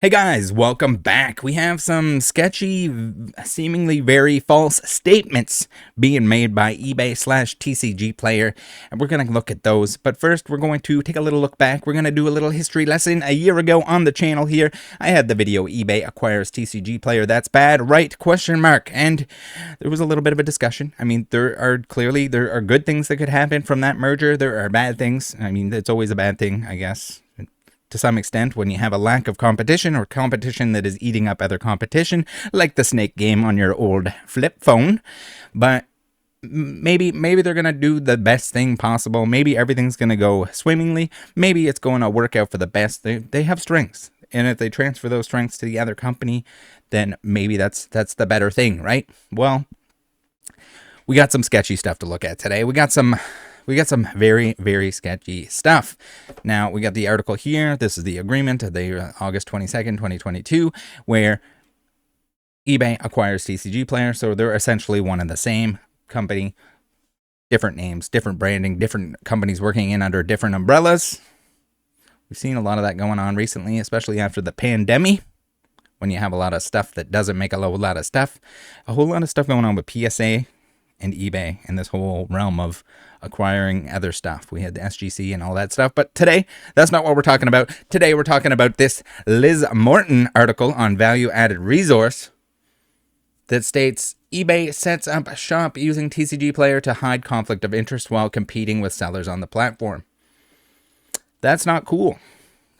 Hey guys, welcome back. We have some sketchy, seemingly very false statements being made by eBay/TCGPlayer, and we're going to look at those. But first, we're going to take a little look back. We're going to do a little history lesson. A year ago on the channel here, I had the video eBay acquires TCGPlayer. That's bad, right? Question mark. And there was a little bit of a discussion. I mean, there are good things that could happen from that merger. There are bad things. I mean, it's always a bad thing, I guess, to some extent, when you have a lack of competition or competition that is eating up other competition, like the snake game on your old flip phone. But maybe they're going to do the best thing possible. Maybe everything's going to go swimmingly. Maybe it's going to work out for the best. They have strengths. And if they transfer those strengths to the other company, then maybe that's the better thing, right? Well, we got some sketchy stuff to look at today. We got some very, very sketchy stuff. Now, we got the article here. This is the agreement, August 22nd, 2022, where eBay acquires TCGPlayer. So they're essentially one and the same company, different names, different branding, different companies working in under different umbrellas. We've seen a lot of that going on recently, especially after the pandemic, when you have a lot of stuff that doesn't make a whole lot of stuff. A whole lot of stuff going on with PSA and eBay and this whole realm of acquiring other stuff. We had the SGC and all that stuff, but today that's not what we're talking about. Today we're talking about this Liz Morton article on Value Added Resource that states eBay sets up a shop using TCGPlayer to hide conflict of interest while competing with sellers on the platform. That's not cool.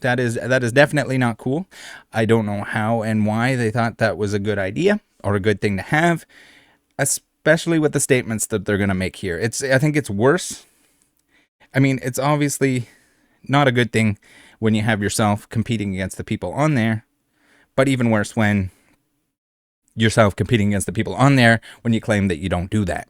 That is definitely not cool. I don't know how and why they thought that was a good idea or a good thing to have, especially with the statements that they're going to make here. I think it's worse. I mean, it's obviously not a good thing when you have yourself competing against the people on there, but even worse when yourself competing against the people on there when you claim that you don't do that.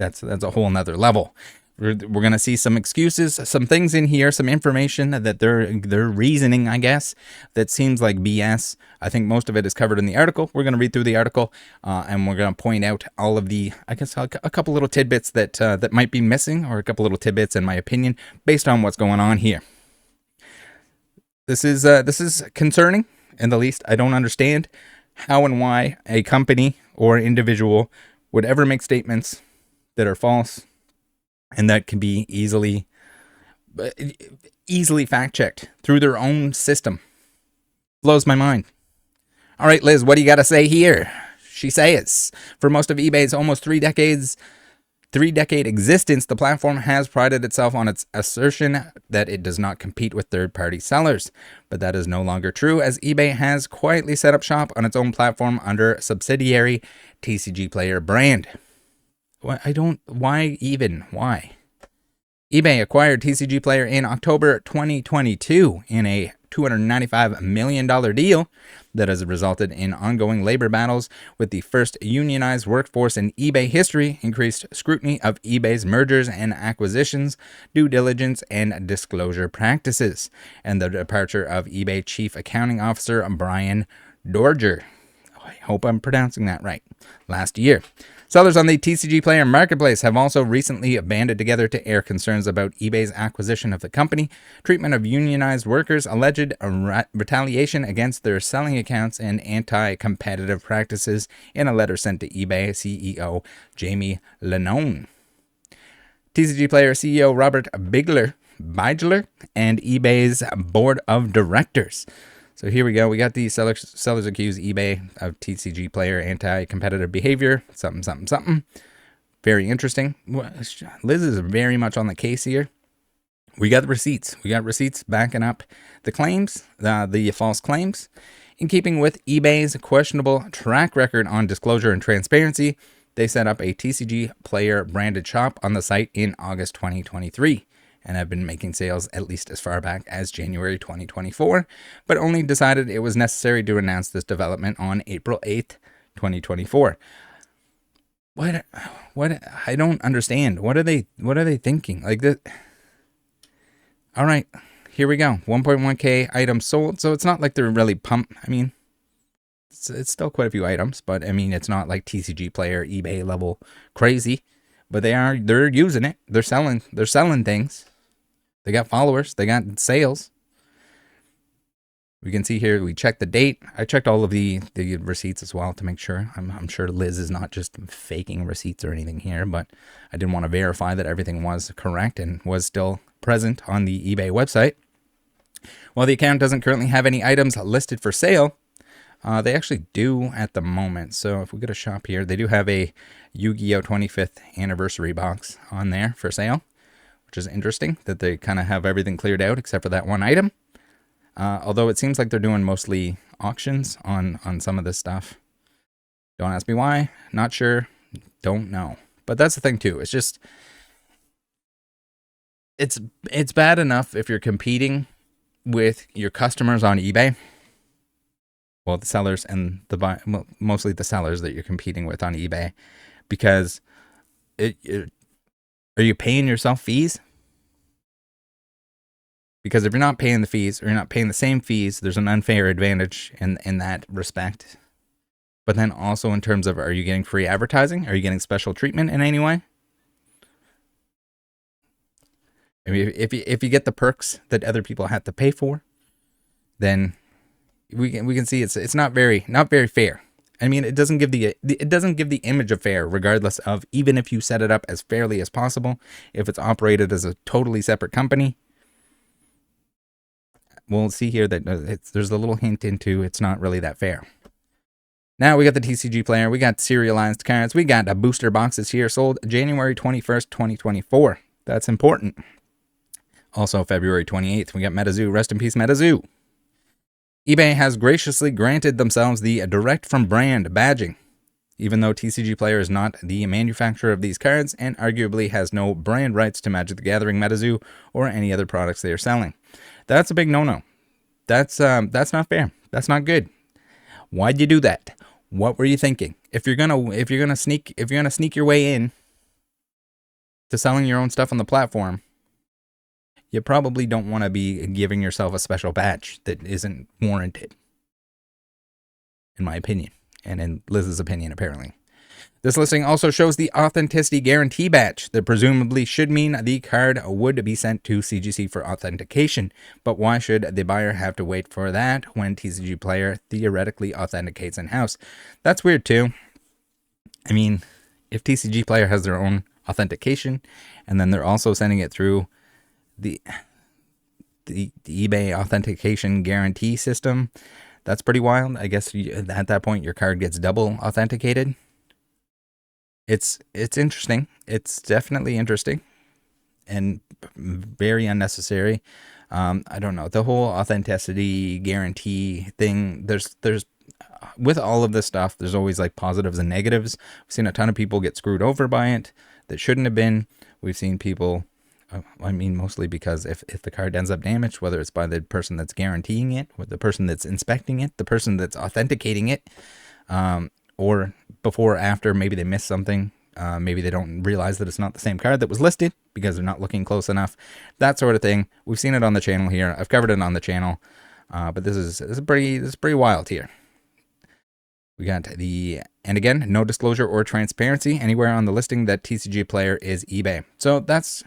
That's a whole nother level. We're going to see some excuses, some things in here, some information that they're reasoning, I guess, that seems like BS. I think most of it is covered in the article. We're going to read through the article, and we're going to point out all of the, I guess, a couple little tidbits that might be missing, or a couple little tidbits, in my opinion, based on what's going on here. This is concerning, in the least. I don't understand how and why a company or individual would ever make statements that are false and that can be easily fact-checked through their own system. Blows my mind. All right, Liz, what do you got to say here? She says, for most of eBay's almost three-decade existence, the platform has prided itself on its assertion that it does not compete with third-party sellers. But that is no longer true, as eBay has quietly set up shop on its own platform under subsidiary TCGPlayer brand. Why? eBay acquired TCGPlayer in October 2022 in a $295 million deal that has resulted in ongoing labor battles with the first unionized workforce in eBay history, increased scrutiny of eBay's mergers and acquisitions, due diligence and disclosure practices, and the departure of eBay Chief Accounting Officer Brian Dorger. I hope I'm pronouncing that right. Last year. Sellers on the TCGPlayer Marketplace have also recently banded together to air concerns about eBay's acquisition of the company, treatment of unionized workers, alleged retaliation against their selling accounts, and anti-competitive practices in a letter sent to eBay CEO Jamie Lenone. TCGPlayer CEO Robert Bigler and eBay's board of directors. So here we go. We got the sellers accuse eBay of TCGPlayer anti-competitive behavior. Something. Very interesting. Liz is very much on the case here. We got the receipts. We got receipts backing up the claims, the false claims. In keeping with eBay's questionable track record on disclosure and transparency, they set up a TCGPlayer branded shop on the site in August 2023. And have been making sales at least as far back as January 2024, but only decided it was necessary to announce this development on April 8th, 2024. What I don't understand. What are they thinking? Like this. All right, here we go. 1.1K items sold. So it's not like they're really pumped. I mean, it's still quite a few items, but I mean, it's not like TCGPlayer eBay level crazy, but they're using it. They're selling things. They got followers. They got sales. We can see here, we checked the date. I checked all of the receipts as well to make sure. I'm sure Liz is not just faking receipts or anything here, but I didn't want to verify that everything was correct and was still present on the eBay website. While the account doesn't currently have any items listed for sale, they actually do at the moment. So if we go to shop here, they do have a Yu-Gi-Oh! 25th anniversary box on there for sale, which is interesting that they kind of have everything cleared out except for that one item. Although it seems like they're doing mostly auctions on some of this stuff. Don't ask me why. Not sure. Don't know. But that's the thing too. It's just, it's bad enough if you're competing with your customers on eBay. Well, the sellers and mostly the sellers that you're competing with on eBay, because are you paying yourself fees? Because if you're not paying the fees, or you're not paying the same fees, there's an unfair advantage in that respect. But then also in terms of, are you getting free advertising? Are you getting special treatment in any way? I mean, if you get the perks that other people have to pay for, then we can see it's not very fair. I mean, it doesn't give the image of fair, regardless of, even if you set it up as fairly as possible. If it's operated as a totally separate company, we'll see here that there's a little hint into it's not really that fair. Now we got the TCGPlayer, we got serialized cards, we got booster boxes here, sold January 21st, 2024. That's important. Also February 28th, we got MetaZoo. Rest in peace, MetaZoo. eBay has graciously granted themselves the direct from brand badging, even though TCGPlayer is not the manufacturer of these cards and arguably has no brand rights to Magic the Gathering, MetaZoo, or any other products they are selling. That's a big no-no. That's not fair. That's not good. Why'd you do that? What were you thinking? If you're gonna sneak your way in to selling your own stuff on the platform, you probably don't want to be giving yourself a special badge that isn't warranted, in my opinion, and in Liz's opinion, apparently. This listing also shows the Authenticity Guarantee badge that presumably should mean the card would be sent to CGC for authentication. But why should the buyer have to wait for that when TCGPlayer theoretically authenticates in-house? That's weird too. I mean, if TCGPlayer has their own authentication and then they're also sending it through the eBay Authentication Guarantee system, that's pretty wild. I guess at that point your card gets double authenticated. It's interesting. It's definitely interesting and very unnecessary. I don't know, the whole authenticity guarantee thing. There's with all of this stuff, there's always like positives and negatives. We've seen a ton of people get screwed over by it that shouldn't have been. We've seen people, I mean, mostly because if the card ends up damaged, whether it's by the person that's guaranteeing it, or the person that's inspecting it, the person that's authenticating it, or before or after, maybe they missed something. Maybe they don't realize that it's not the same card that was listed because they're not looking close enough. That sort of thing. We've seen it on the channel here. I've covered it on the channel, but this is pretty wild here. We got and again, no disclosure or transparency anywhere on the listing that TCGPlayer is eBay. So that's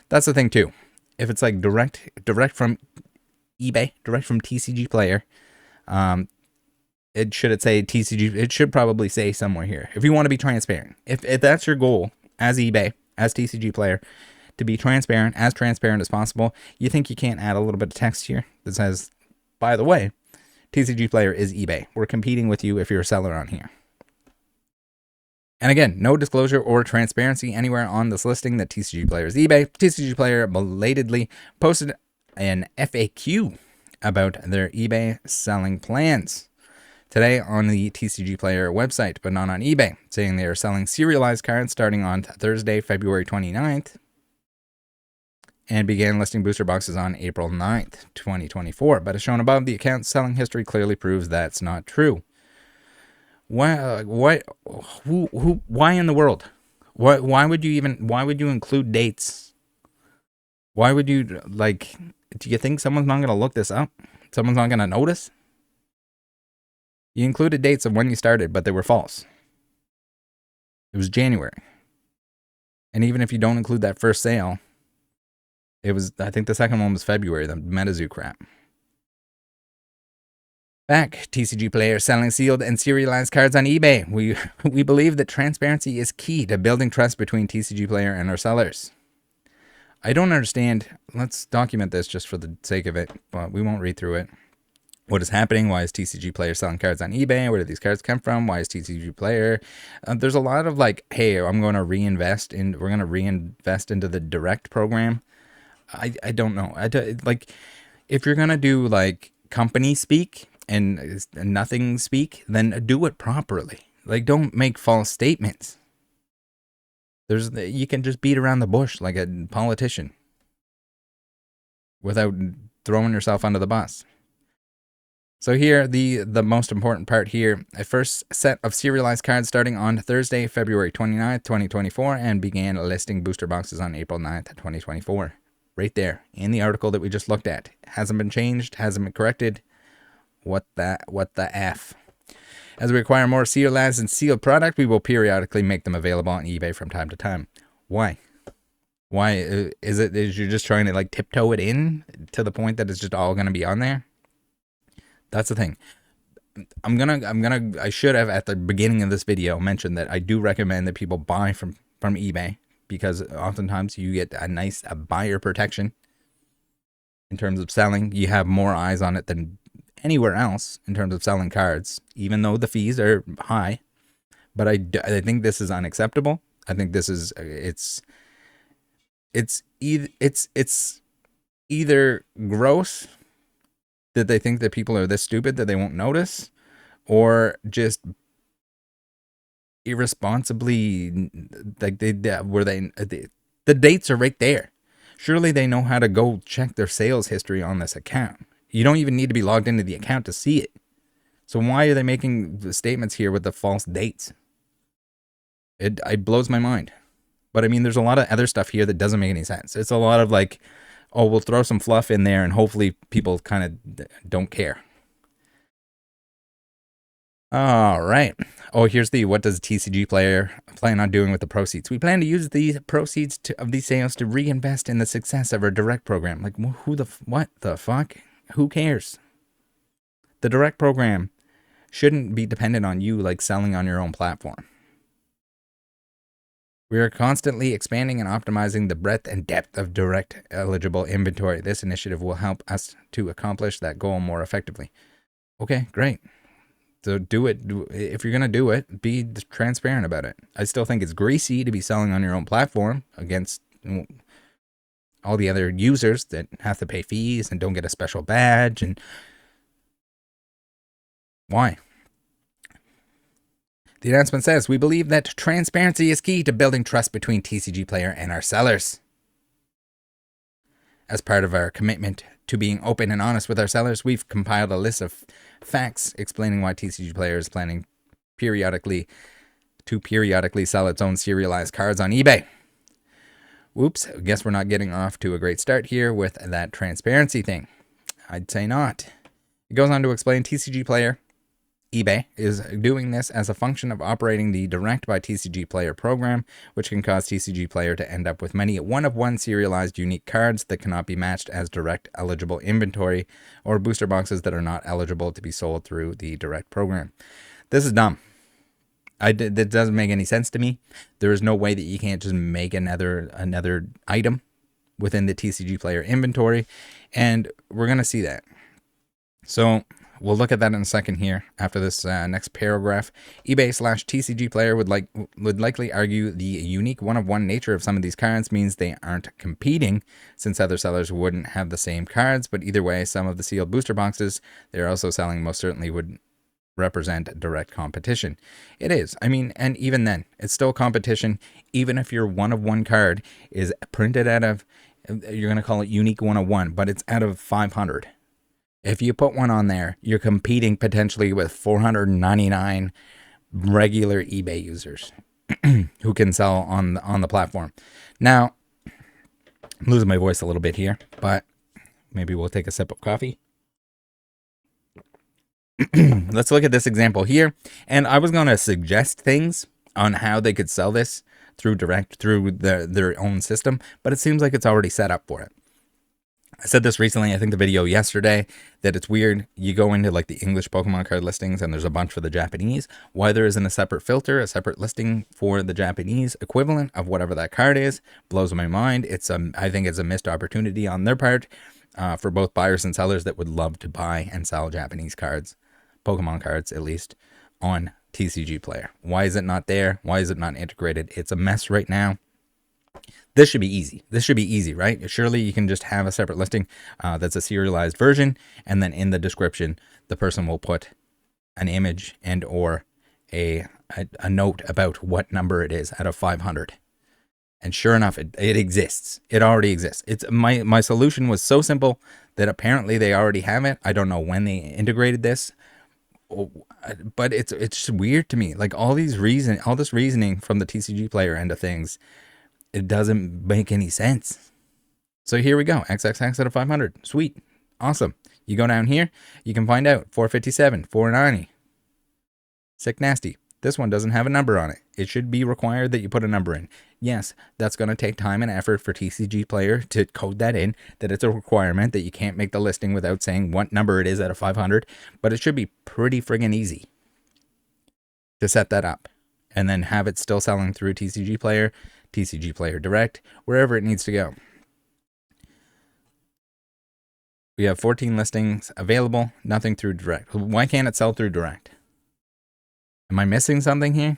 the thing too. If it's like direct from eBay, direct from TCGPlayer, it should say TCG. It should probably say somewhere here. If you want to be transparent, if that's your goal as eBay, as TCGPlayer, to be transparent as possible, you think you can't add a little bit of text here that says, by the way, TCGPlayer is eBay. We're competing with you if you're a seller on here. And again, no disclosure or transparency anywhere on this listing that TCGPlayer is eBay. TCGPlayer belatedly posted an FAQ about their eBay selling plans today on the TCGPlayer website, but not on eBay, saying they are selling serialized cards starting on Thursday, February 29th, and began listing booster boxes on April 9th, 2024. But as shown above, the account's selling history clearly proves that's not true. Why in the world? Why would you include dates? Why would you, like, do you think someone's not going to look this up? Someone's not going to notice? You included dates of when you started, but they were false. It was January. And even if you don't include that first sale, it was, I think the second one was February, the MetaZoo crap. Back, TCGPlayer selling sealed and serialized cards on eBay. We believe that transparency is key to building trust between TCGPlayer and our sellers. I don't understand. Let's document this just for the sake of it, but we won't read through it. What is happening? Why is TCGPlayer selling cards on eBay? Where did these cards come from? Why is TCGPlayer? There's a lot of like, hey, we're going to reinvest into the direct program. I don't know. Like, if you're going to do like company speak and nothing speak, then do it properly. Like, don't make false statements. You can just beat around the bush like a politician without throwing yourself under the bus. So here, the most important part here, a first set of serialized cards starting on Thursday, February 29th, 2024, and began listing booster boxes on April 9th, 2024. Right there, in the article that we just looked at. Hasn't been changed, hasn't been corrected. What the F? As we acquire more serialized and sealed product, we will periodically make them available on eBay from time to time. Why? Why is you're just trying to like tiptoe it in to the point that it's just all going to be on there? That's the thing. I should have at the beginning of this video mentioned that I do recommend that people buy from eBay, because oftentimes you get a buyer protection in terms of selling. You have more eyes on it than anywhere else in terms of selling cards, even though the fees are high. But I think this is unacceptable. I think this is it's either gross that they think that people are this stupid that they won't notice, or just irresponsibly, like the dates are right there. Surely they know how to go check their sales history on this account. You don't even need to be logged into the account to see it. So why are they making the statements here with the false dates? It blows my mind. But I mean, there's a lot of other stuff here that doesn't make any sense. It's a lot of like, oh, we'll throw some fluff in there and hopefully people kind of don't care. All right. Oh, here's what does TCGPlayer plan on doing with the proceeds? We plan to use the proceeds of these sales to reinvest in the success of our direct program. Like, what the fuck? Who cares? The direct program shouldn't be dependent on you like selling on your own platform. We are constantly expanding and optimizing the breadth and depth of direct eligible inventory. This initiative will help us to accomplish that goal more effectively. Okay, great. So do it. If you're going to do it, be transparent about it. I still think it's greasy to be selling on your own platform against all the other users that have to pay fees and don't get a special badge. And why? The announcement says, we believe that transparency is key to building trust between TCGPlayer and our sellers. As part of our commitment to being open and honest with our sellers, we've compiled a list of facts explaining why TCGPlayer is planning periodically sell its own serialized cards on eBay. Whoops, I guess we're not getting off to a great start here with that transparency thing. I'd say not. It goes on to explain TCGPlayer. eBay is doing this as a function of operating the Direct by TCGPlayer program, which can cause TCGPlayer to end up with many one-of-one serialized unique cards that cannot be matched as direct eligible inventory, or booster boxes that are not eligible to be sold through the Direct program. This is dumb. That doesn't make any sense to me. There is no way that you can't just make another item within the TCGPlayer inventory, and we're going to see that. So we'll look at that in a second here after this next paragraph. eBay/TCGPlayer would likely argue the unique one-of-one nature of some of these cards means they aren't competing, since other sellers wouldn't have the same cards. But either way, some of the sealed booster boxes they're also selling most certainly would represent direct competition. It is. I mean, and even then, it's still competition. Even if your one-of-one card is printed out of, you're going to call it unique one-of-one, but it's out of 500. If you put one on there, you're competing potentially with 499 regular eBay users who can sell on the platform. Now, I'm losing my voice a little bit here, but maybe we'll take a sip of coffee. Let's look at this example here. And I was going to suggest things on how they could sell this through their own system, but it seems like it's already set up for it. I said this recently, I think the video yesterday, that it's weird. You go into like the English Pokemon card listings and there's a bunch for the Japanese. Why there isn't a separate filter, a separate listing for the Japanese equivalent of whatever that card is, blows my mind. I think it's a missed opportunity on their part for both buyers and sellers that would love to buy and sell Japanese cards, Pokemon cards at least, on TCGPlayer. Why is it not there? Why is it not integrated? It's a mess right now. This should be easy. This should be easy, right? Surely you can just have a separate listing that's a serialized version, and then in the description, the person will put an image and or a note about what number it is out of 500. And sure enough, it exists. It already exists. It's my solution was so simple that apparently they already have it. I don't know when they integrated this, but it's just weird to me. Like all this reasoning from the TCGPlayer end of things, it doesn't make any sense. So here we go. XXX out of 500. Sweet. Awesome. You go down here, you can find out 457, 490. Sick nasty. This one doesn't have a number on it. It should be required that you put a number in. Yes, that's going to take time and effort for TCGPlayer to code that in, that it's a requirement that you can't make the listing without saying what number it is out of 500, but it should be pretty friggin' easy to set that up and then have it still selling through TCGPlayer, TCGPlayer Direct, wherever it needs to go. We have 14 listings available, nothing through Direct. Why can't it sell through Direct? Am I missing something here?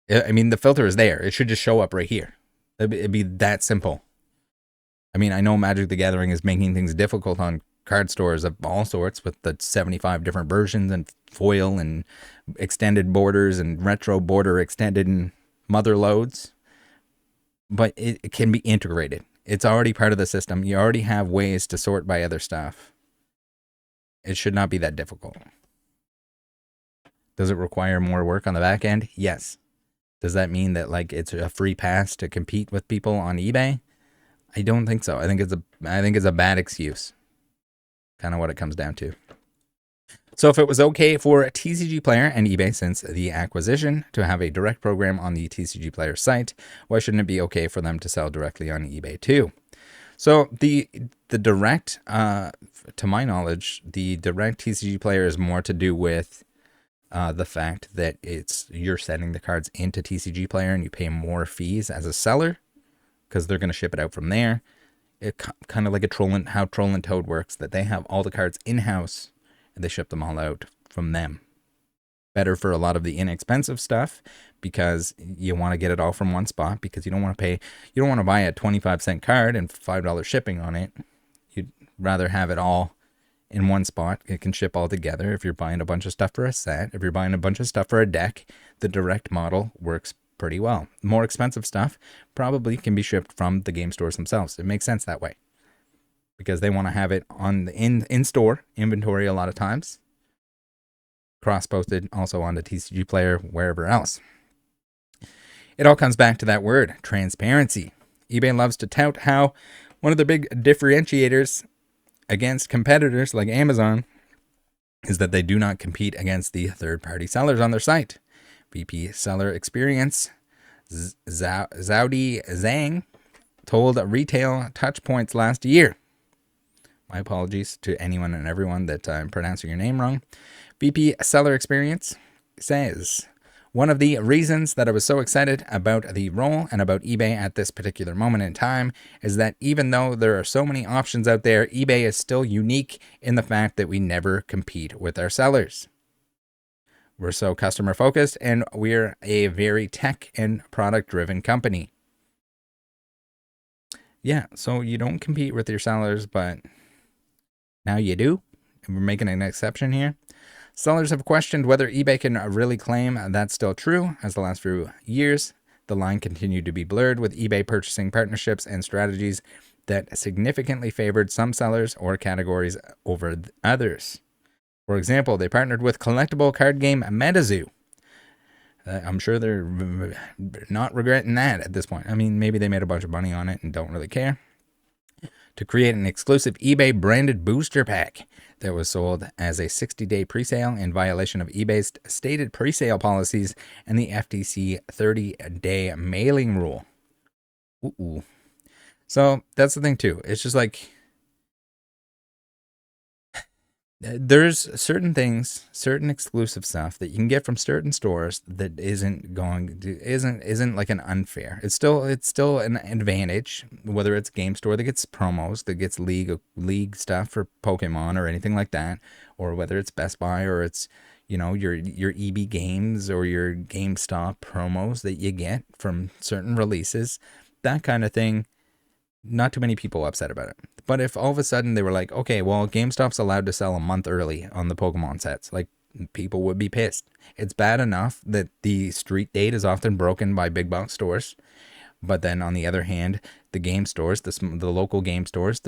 I mean, the filter is there. It should just show up right here. It'd be that simple. I mean, I know Magic the Gathering is making things difficult on card stores of all sorts with the 75 different versions and foil and extended borders and retro border extended and mother loads. But it can be integrated. It's already part of the system. You already have ways to sort by other stuff. It should not be that difficult. Does it require more work on the back end? Yes. Does that mean that like it's a free pass to compete with people on eBay? I don't think so. I think it's a bad excuse. Kind of what it comes down to. So if it was okay for TCGPlayer and eBay since the acquisition to have a direct program on the TCGPlayer site, why shouldn't it be okay for them to sell directly on eBay too? So the direct, to my knowledge, the direct TCGPlayer is more to do with the fact that you're sending the cards into TCGPlayer and you pay more fees as a seller because they're going to ship it out from there. It kind of like how Troll and Toad works, that they have all the cards in-house and they ship them all out from them. Better for a lot of the inexpensive stuff because you want to get it all from one spot because you don't want to buy a 25-cent card and $5 shipping on it. You'd rather have it all in one spot. It can ship all together. If you're buying a bunch of stuff for a set, if you're buying a bunch of stuff for a deck, the direct model works pretty well. More expensive stuff probably can be shipped from the game stores themselves. It makes sense that way because they want to have it on the in-store inventory a lot of times. Cross-posted also on the TCGPlayer, wherever else. It all comes back to that word, transparency. eBay loves to tout how one of the big differentiators against competitors like Amazon is that they do not compete against the third-party sellers on their site. VP Seller Experience Zhao Zhang told Retail Touchpoints last year. My apologies to anyone and everyone that I'm pronouncing your name wrong. VP Seller Experience says, one of the reasons that I was so excited about the role and about eBay at this particular moment in time is that even though there are so many options out there, eBay is still unique in the fact that we never compete with our sellers. We're so customer focused and we're a very tech and product driven company. Yeah, so you don't compete with your sellers, but now you do. We're making an exception here. Sellers have questioned whether eBay can really claim that's still true, as the last few years, the line continued to be blurred with eBay purchasing partnerships and strategies that significantly favored some sellers or categories over others. For example, they partnered with collectible card game MetaZoo. I'm sure they're not regretting that at this point. I mean, maybe they made a bunch of money on it and don't really care. To create an exclusive eBay branded booster pack that was sold as a 60-day presale in violation of eBay's stated presale policies and the FTC 30-day mailing rule. Ooh. So that's the thing too. It's just like there's certain things, certain exclusive stuff that you can get from certain stores that isn't like an unfair. It's still an advantage, whether it's Game Store that gets promos, that gets league stuff for Pokemon or anything like that, or whether it's Best Buy or it's your EB Games or your GameStop promos that you get from certain releases, that kind of thing. Not too many people upset about it. But if all of a sudden they were like, okay, well, GameStop's allowed to sell a month early on the Pokemon sets, like, people would be pissed. It's bad enough that the street date is often broken by big box stores. But then on the other hand, the game stores, the local game stores,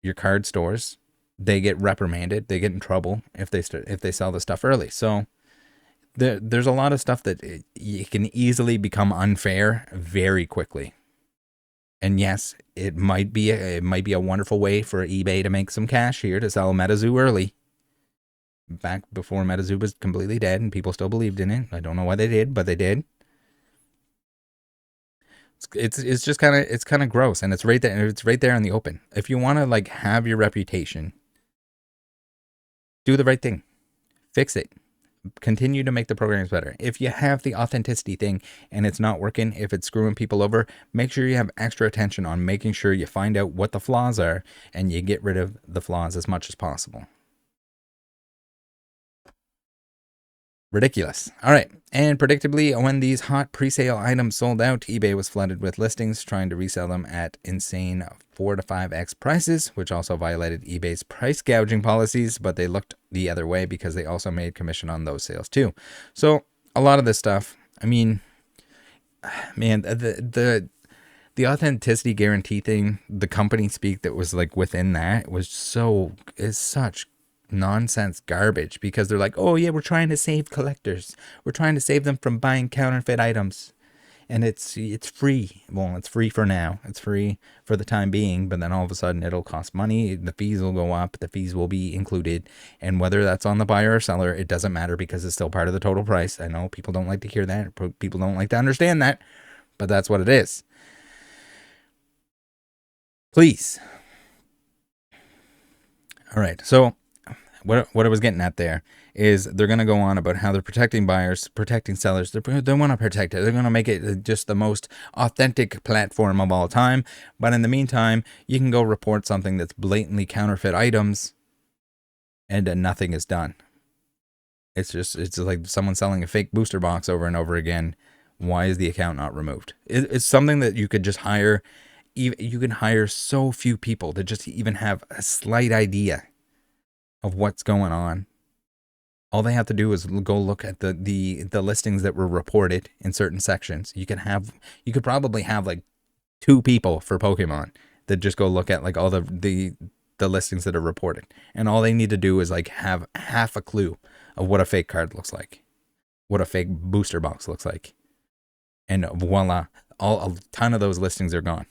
your card stores, they get reprimanded. They get in trouble if they sell the stuff early. So there's a lot of stuff that it can easily become unfair very quickly. And yes, it might be a wonderful way for eBay to make some cash here, to sell MetaZoo early. Back before MetaZoo was completely dead and people still believed in it. I don't know why they did, but they did. It's just kind of gross, and it's right there. It's right there in the open. If you want to like have your reputation, do the right thing, fix it. Continue to make the programs better. If you have the authenticity thing and it's not working, if it's screwing people over, make sure you have extra attention on making sure you find out what the flaws are and you get rid of the flaws as much as possible. Ridiculous. All right. And predictably, when these hot pre-sale items sold out, eBay was flooded with listings trying to resell them at insane 4 to 5x prices, which also violated eBay's price gouging policies, but they looked the other way because they also made commission on those sales too. So a lot of this stuff, I mean, man, the authenticity guarantee thing, the company speak that was like within that is such nonsense garbage, because they're like, oh yeah, we're trying to save collectors, we're trying to save them from buying counterfeit items, and it's free. Well, it's free for now, it's free for the time being, but then all of a sudden it'll cost money, the fees will go up, the fees will be included, and whether that's on the buyer or seller, it doesn't matter because it's still part of the total price. I know people don't like to hear that, people don't like to understand that, but that's what it is. Please. All right, so what I was getting at there is they're going to go on about how they're protecting buyers, protecting sellers. They want to protect it. They're going to make it just the most authentic platform of all time. But in the meantime, you can go report something that's blatantly counterfeit items and nothing is done. It's like someone selling a fake booster box over and over again. Why is the account not removed? It's something that you could just hire. You can hire so few people to just even have a slight idea of what's going on. All they have to do is go look at the listings that were reported in certain sections. You could probably have like 2 people for Pokemon that just go look at like all the listings that are reported, and all they need to do is like have half a clue of what a fake card looks like, what a fake booster box looks like, and voila, a ton of those listings are gone.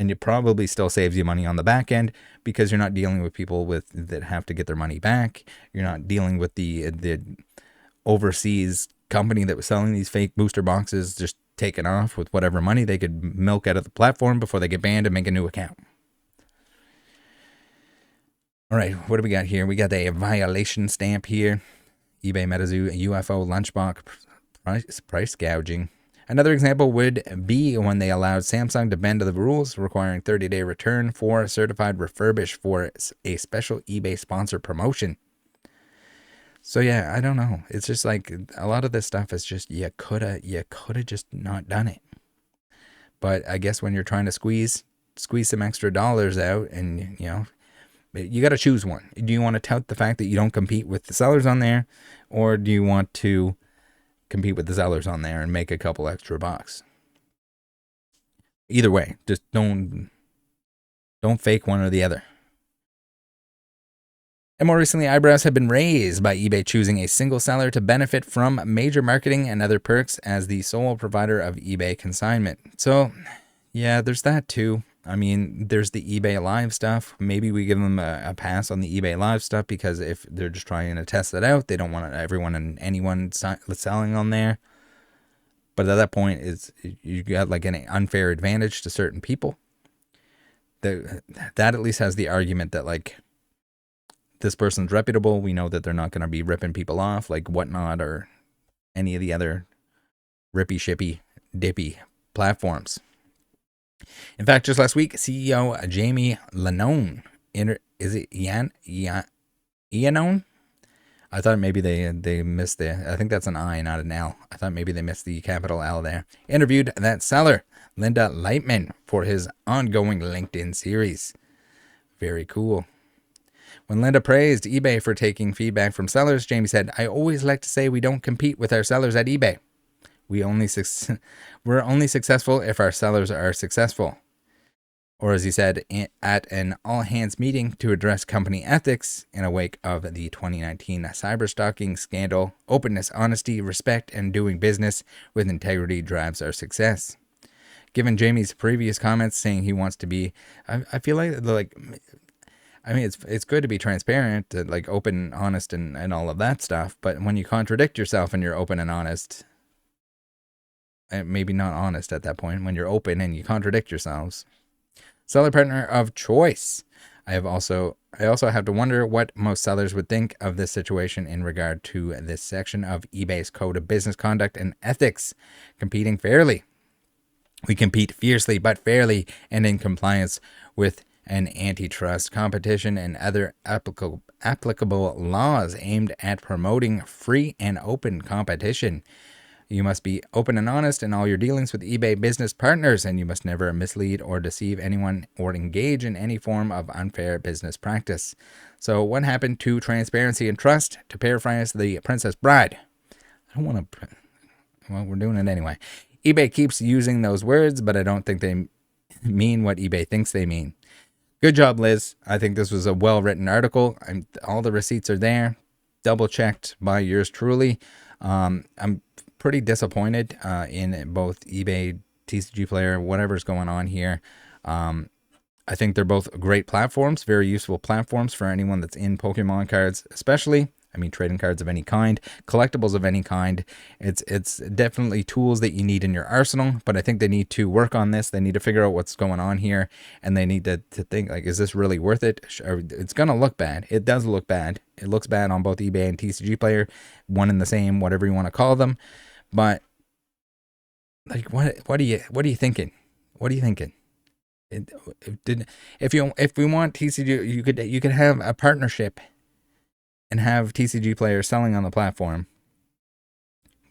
And it probably still saves you money on the back end because you're not dealing with people that have to get their money back. You're not dealing with the overseas company that was selling these fake booster boxes just taking off with whatever money they could milk out of the platform before they get banned and make a new account. All right, what do we got here? We got a violation stamp here. eBay MetaZoo UFO lunchbox price gouging. Another example would be when they allowed Samsung to bend to the rules, requiring 30-day return for a certified refurbish for a special eBay sponsor promotion. So yeah, I don't know. It's just like a lot of this stuff is just you coulda just not done it. But I guess when you're trying to squeeze some extra dollars out, and you got to choose one. Do you want to tout the fact that you don't compete with the sellers on there, or do you want to compete with the sellers on there and make a couple extra bucks? Either way, just don't fake one or the other. And more recently, eyebrows have been raised by eBay choosing a single seller to benefit from major marketing and other perks as the sole provider of eBay consignment. So yeah, there's that too. I mean, there's the eBay Live stuff. Maybe we give them a pass on the eBay Live stuff because if they're just trying to test it out, they don't want everyone and anyone selling on there. But at that point, you got like an unfair advantage to certain people. that at least has the argument that like this person's reputable. We know that they're not going to be ripping people off like Whatnot or any of the other rippy shippy dippy platforms. In fact, just last week, CEO Jamie Lanone, is it Iannone? I thought maybe they missed I think that's an I, not an L. I thought maybe they missed the capital L there. Interviewed that seller, Linda Lightman, for his ongoing LinkedIn series. Very cool. When Linda praised eBay for taking feedback from sellers, Jamie said, "I always like to say we don't compete with our sellers at eBay. We're only successful if our sellers are successful." Or as he said, at an all-hands meeting to address company ethics in a wake of the 2019 cyberstalking scandal, openness, honesty, respect, and doing business with integrity drives our success. Given Jamie's previous comments saying he wants to be, I feel like I mean, it's good to be transparent, like open, honest, and all of that stuff. But when you contradict yourself and you're open and honest, maybe not honest at that point, when you're open and you contradict yourselves. Seller partner of choice. I also have to wonder what most sellers would think of this situation in regard to this section of eBay's Code of Business Conduct and Ethics, competing fairly. We compete fiercely but fairly and in compliance with an antitrust, competition, and other applicable laws aimed at promoting free and open competition. You must be open and honest in all your dealings with eBay business partners, and you must never mislead or deceive anyone or engage in any form of unfair business practice. So what happened to transparency and trust? To paraphrase The Princess Bride. I don't want to... Well, we're doing it anyway. eBay keeps using those words, but I don't think they mean what eBay thinks they mean. Good job, Liz. I think this was a well-written article. All the receipts are there. Double-checked by yours truly. I'm pretty disappointed in both eBay, TCGPlayer, whatever's going on here. I think they're both great platforms, very useful platforms for anyone that's in Pokemon cards, especially. I mean, trading cards of any kind, collectibles of any kind. It's definitely tools that you need in your arsenal, but I think they need to work on this. They need to figure out what's going on here, and they need to think, like, is this really worth it? It's going to look bad. It does look bad. It looks bad on both eBay and TCGPlayer, one and the same, whatever you want to call them. But, like, what are you thinking? What are you thinking? If we want TCG, you could have a partnership and have TCGPlayer selling on the platform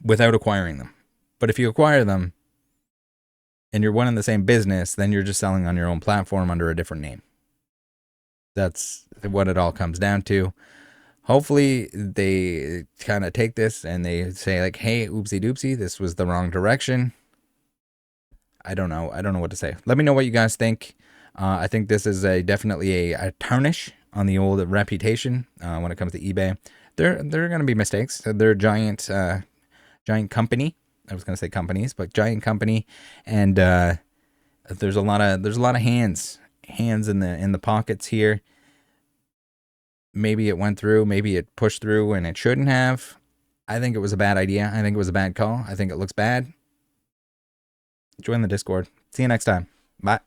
without acquiring them. But if you acquire them and you're one in the same business, then you're just selling on your own platform under a different name. That's what it all comes down to. Hopefully they kind of take this and they say, like, hey, oopsie doopsie, this was the wrong direction. I don't know what to say. Let me know what you guys think. I think this is definitely a tarnish on the old reputation when it comes to eBay. There are going to be mistakes. They're a giant company. I was going to say companies, but giant company, and there's a lot of hands in the pockets here. Maybe it went through, maybe it pushed through, and it shouldn't have. I think it was a bad idea. I think it was a bad call. I think it looks bad. Join the Discord. See you next time. Bye.